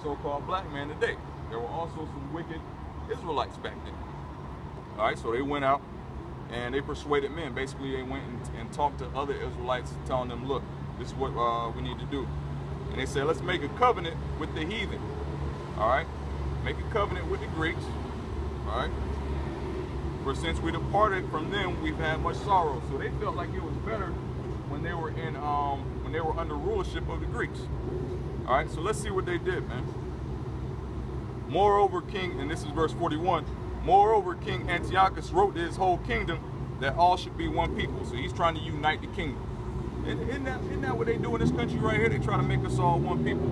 so-called black man today. There were also some wicked Israelites back then. All right, so they went out and they persuaded men. Basically, they went and talked to other Israelites, telling them, look, this is what we need to do. And they said, let's make a covenant with the heathen. All right, make a covenant with the Greeks. All right, for since we departed from them, we've had much sorrow. So they felt like it was better when they were under rulership of the Greeks. All right, so let's see what they did, man. Moreover, King, and this is verse 41, moreover, King Antiochus wrote to his whole kingdom that all should be one people. So he's trying to unite the kingdom. Isn't that what they do in this country right here? They try to make us all one people.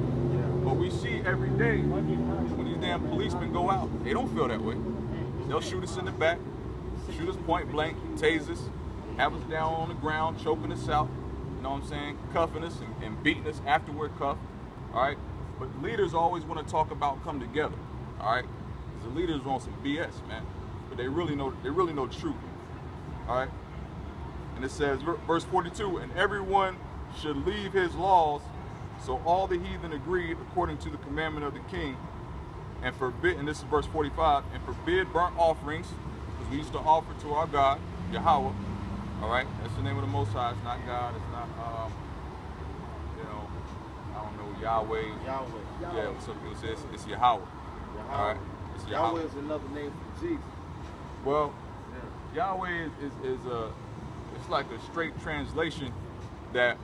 But we see every day when these damn policemen go out, they don't feel that way. They'll shoot us in the back, shoot us point blank, tase us, have us down on the ground, choking us out, you know what I'm saying, cuffing us and beating us after we're cuffed, all right? But leaders always want to talk about come together, all right? Because the leaders want some BS, man. But they really know the truth, all right? And it says, verse 42, and everyone should leave his laws. So all the heathen agreed according to the commandment of the king, and forbid, and this is verse 45, and forbid burnt offerings, because we used to offer to our God, Yahweh, all right? That's the name of the Most High. It's not God. It's not, you know, I don't know, Yahweh. Yeah, some people say it's Yahweh. All right? It's Yahweh. Yahweh is another name for Jesus. Well, Yahweh is it's like a straight translation that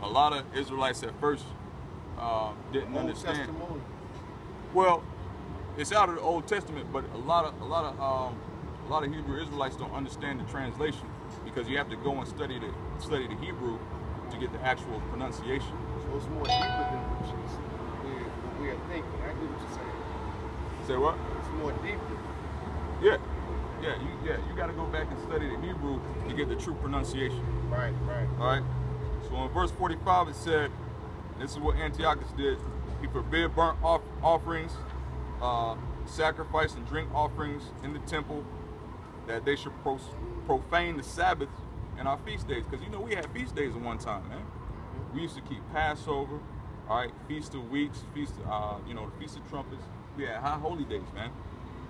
a lot of Israelites at first didn't understand. Testimony. Well, it's out of the Old Testament, but a lot of Hebrew Israelites don't understand the translation because you have to go and study the Hebrew to get the actual pronunciation. So it's more deeper than what we are thinking. I get what you're saying. Say what? It's more deeper. You got to go back and study the Hebrew to get the true pronunciation. Right. All right. So in verse 45 it said, this is what Antiochus did. He forbid burnt offerings, sacrifice and drink offerings in the temple, that they should profane the Sabbath and our feast days. Because you know we had feast days at one time, man. We used to keep Passover, all right, Feast of Weeks, the Feast of Trumpets. We had high holy days, man.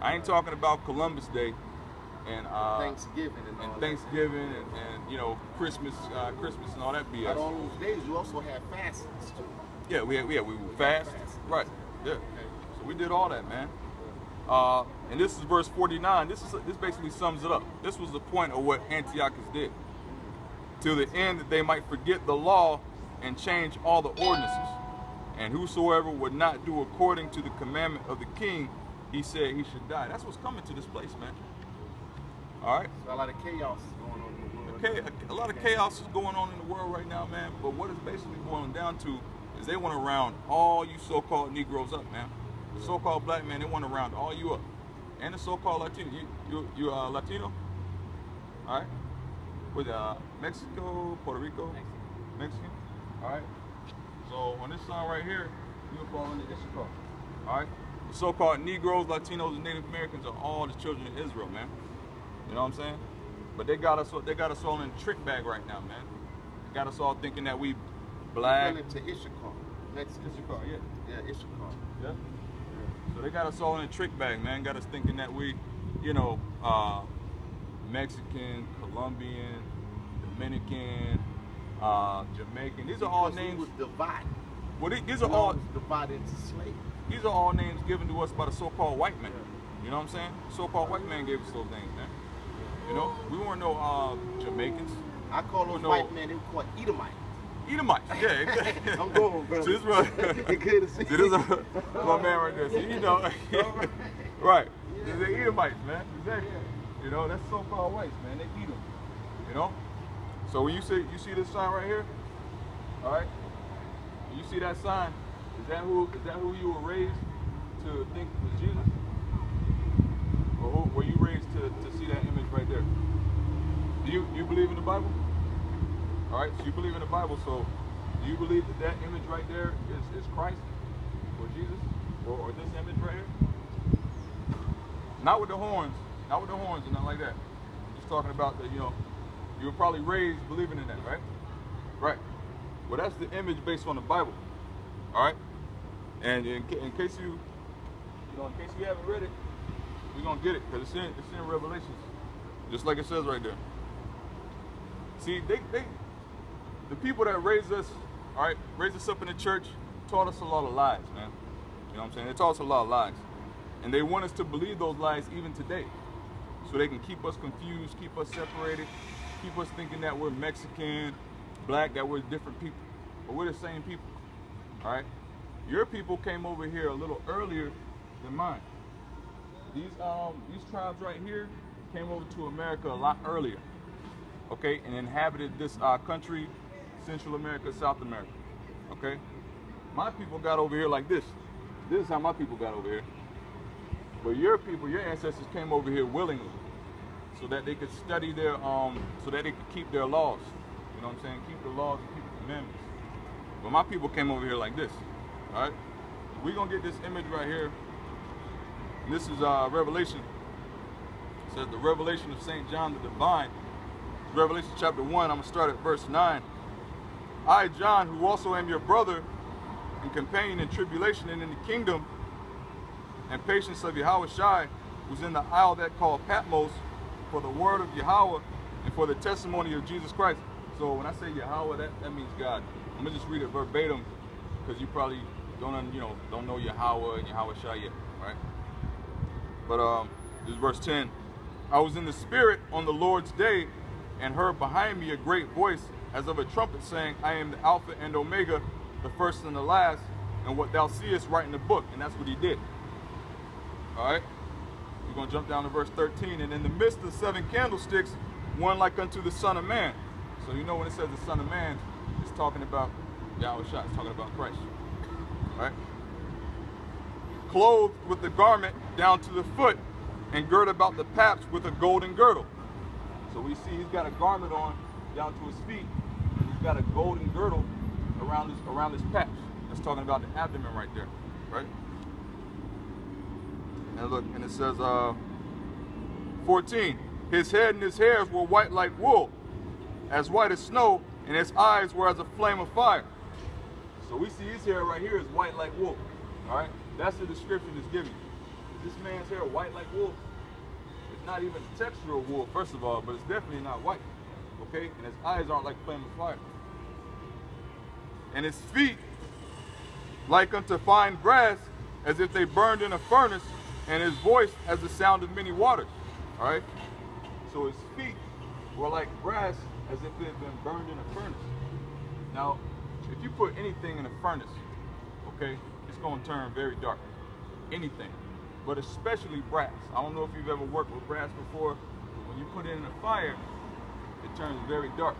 I ain't talking about Columbus Day and Thanksgiving and you know Christmas and all that BS. But on those days you also had fastings too. Yeah, we would fast. Right. Yeah. So we did all that, man. And this is verse 49. This basically sums it up. This was the point of what Antiochus did. To the end that they might forget the law and change all the ordinances. And whosoever would not do according to the commandment of the king, he said he should die. That's what's coming to this place, man. All right? So a lot of chaos is going on in the world. A lot of chaos is going on in the world right now, man. But what it's basically boiling down to is they want to round all you so-called Negroes up, man. The so-called black man, they want to round all you up. And the so-called Latino. You Latino? All right? With Mexico, Puerto Rico? Mexican? All right? So on this side right here, you'll fall into Issachar. All right? The so-called Negroes, Latinos, and Native Americans are all the children of Israel, man. You know what I'm saying? But they got us all in a trick bag right now, man. They got us all thinking that we black. To Issachar. Issachar, yeah. Yeah, Issachar. Yeah. So they got us all in a trick bag, man. Got us thinking that we, you know, Mexican, Colombian, Dominican, Jamaican. These are all names. Was divided. Well, these are all divided into slaves. These are all names given to us by the so-called white man. You know what I'm saying? The so-called white man gave us those names, man. You know, we weren't no Jamaicans. I call those white men, they were called Edomites. Edomites, yeah, exactly. I'm going, bro. So this good to see. This is my man right there. So you know, right? Yeah. They're Edomites, man. Exactly. You know, that's so-called whites, man. They Edom. You know. So when you see this sign right here, all right? When you see that sign, is that who you were raised to think was Jesus? Or who were you raised to see that image right there? Do you believe in the Bible? All right, so you believe in the Bible, so do you believe that image right there is Christ or Jesus or this image right here? Not with the horns and nothing like that. I'm just talking about the, you know, you were probably raised believing in that, right? Right. Well, that's the image based on the Bible, all right? And in case you haven't read it, we're gonna get it because it's in Revelations, just like it says right there. See, the people that raised us, all right, raised us up in the church, taught us a lot of lies, man. You know what I'm saying? They taught us a lot of lies, and they want us to believe those lies even today, so they can keep us confused, keep us separated, keep us thinking that we're Mexican, black, that we're different people, but we're the same people. All right. Your people came over here a little earlier than mine. These tribes right here came over to America a lot earlier, okay, and inhabited this country, Central America, South America, okay? My people got over here like this. This is how my people got over here. But your people, your ancestors came over here willingly so that they could study their, so that they could keep their laws. You know what I'm saying? Keep the laws and keep the commandments. But my people came over here like this. All right, we're gonna get this image right here. And this is Revelation. It says the revelation of St. John the Divine. Revelation chapter 1. I'm gonna start at verse 9. I, John, who also am your brother and companion in tribulation and in the kingdom and patience of Yahushua, was in the isle that called Patmos for the word of Yahweh and for the testimony of Jesus Christ. So when I say Yahweh, that means God. I'm gonna just read it verbatim because you probably don't know Yahweh and Yahushua yet, right? But this is verse 10. I was in the spirit on the Lord's day and heard behind me a great voice as of a trumpet saying, I am the Alpha and Omega, the first and the last, and what thou seest write in the book. And that's what he did. All right, we're going to jump down to verse 13. And in the midst of 7 candlesticks, one like unto the Son of Man. So you know when it says the Son of Man, it's talking about Yahushua, it's talking about Christ. Right? Clothed with the garment down to the foot and girt about the paps with a golden girdle. So we see he's got a garment on down to his feet, and he's got a golden girdle around his paps. That's talking about the abdomen right there, right? And look, and it says 14. His head and his hairs were white like wool, as white as snow, and his eyes were as a flame of fire. So we see his hair right here is white like wool. All right, that's the description it's giving. Is this man's hair white like wool? It's not even textural wool, first of all, but it's definitely not white. Okay, and his eyes aren't like flame of fire. And his feet like unto fine brass, as if they burned in a furnace, and his voice as the sound of many waters. All right, so his feet were like brass, as if they had been burned in a furnace. Now, if you put anything in a furnace, okay, it's going to turn very dark. Anything, but especially brass. I don't know if you've ever worked with brass before, but when you put it in a fire, it turns very dark.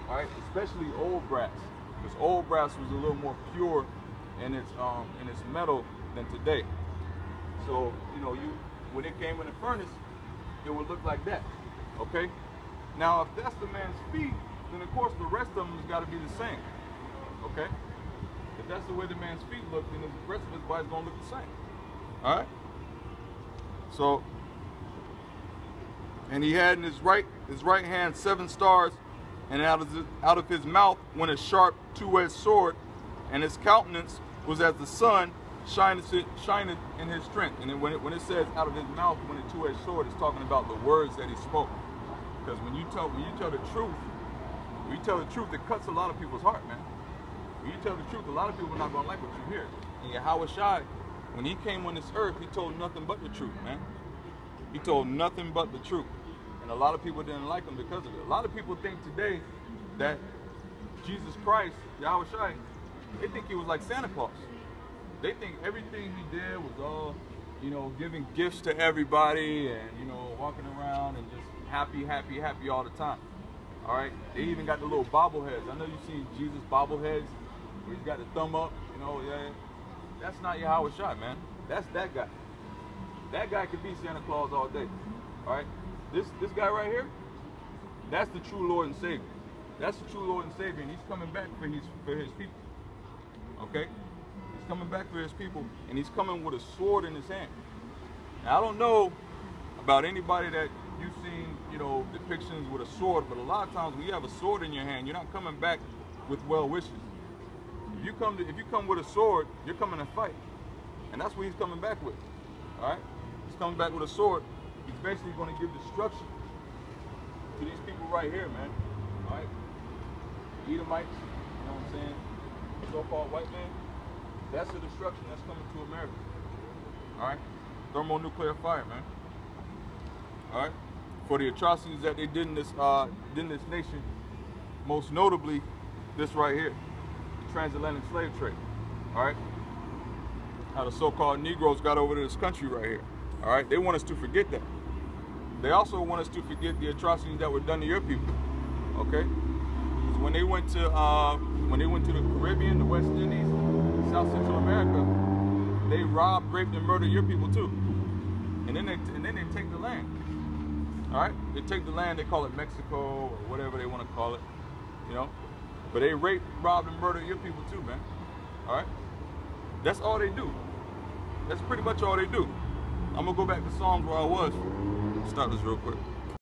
All right, especially old brass, because old brass was a little more pure in its metal than today. So you know, when it came in the furnace, it would look like that. Okay. Now, if that's the man's feet, then of course the rest of them has got to be the same. Okay? If that's the way the man's feet look, then the rest of his body's gonna look the same. All right? So, and he had in his right hand 7 stars, and out of his mouth went a sharp 2-edged sword, and his countenance was as the sun shineth in his strength. And then when it says out of his mouth went a 2-edged sword, it's talking about the words that he spoke. Because when you tell the truth, it cuts a lot of people's heart, man. When you tell the truth, a lot of people are not gonna like what you hear. And Yahushua, when he came on this earth, he told nothing but the truth, man. He told nothing but the truth. And a lot of people didn't like him because of it. A lot of people think today that Jesus Christ, Yahushua, they think he was like Santa Claus. They think everything he did was all, you know, giving gifts to everybody and, you know, walking around and just happy all the time. All right, they even got the little bobbleheads. I know you've seen Jesus bobbleheads where he's got the thumb up, you know. Yeah, that's not Yahushua, man. That's that guy. That guy could be Santa Claus all day. All right, this guy right here, that's the true Lord and Savior. That's the true Lord and Savior, and he's coming back for his people. Okay, he's coming back for his people, and he's coming with a sword in his hand. Now, I don't know about anybody that you've seen, you know, depictions with a sword, but a lot of times when you have a sword in your hand, you're not coming back with well wishes. If you come with a sword, you're coming to fight. And that's what he's coming back with. All right? He's coming back with a sword. He's basically going to give destruction to these people right here, man. All right? Edomites, you know what I'm saying? So-called white man. That's the destruction that's coming to America. All right? Thermonuclear fire, man. All right? For the atrocities that they did in this nation, most notably this right here, the transatlantic slave trade. All right? How the so-called Negroes got over to this country right here. All right? They want us to forget that. They also want us to forget the atrocities that were done to your people. Okay? Because when they went to the Caribbean, the West Indies, South Central America, they robbed, raped, and murdered your people too. And then they take the land. All right? They take the land. They call it Mexico or whatever they want to call it. You know? But they raped, robbed, and murdered your people too, man. All right? That's all they do. That's pretty much all they do. I'm gonna go back to Psalms where I was. Stop this real quick.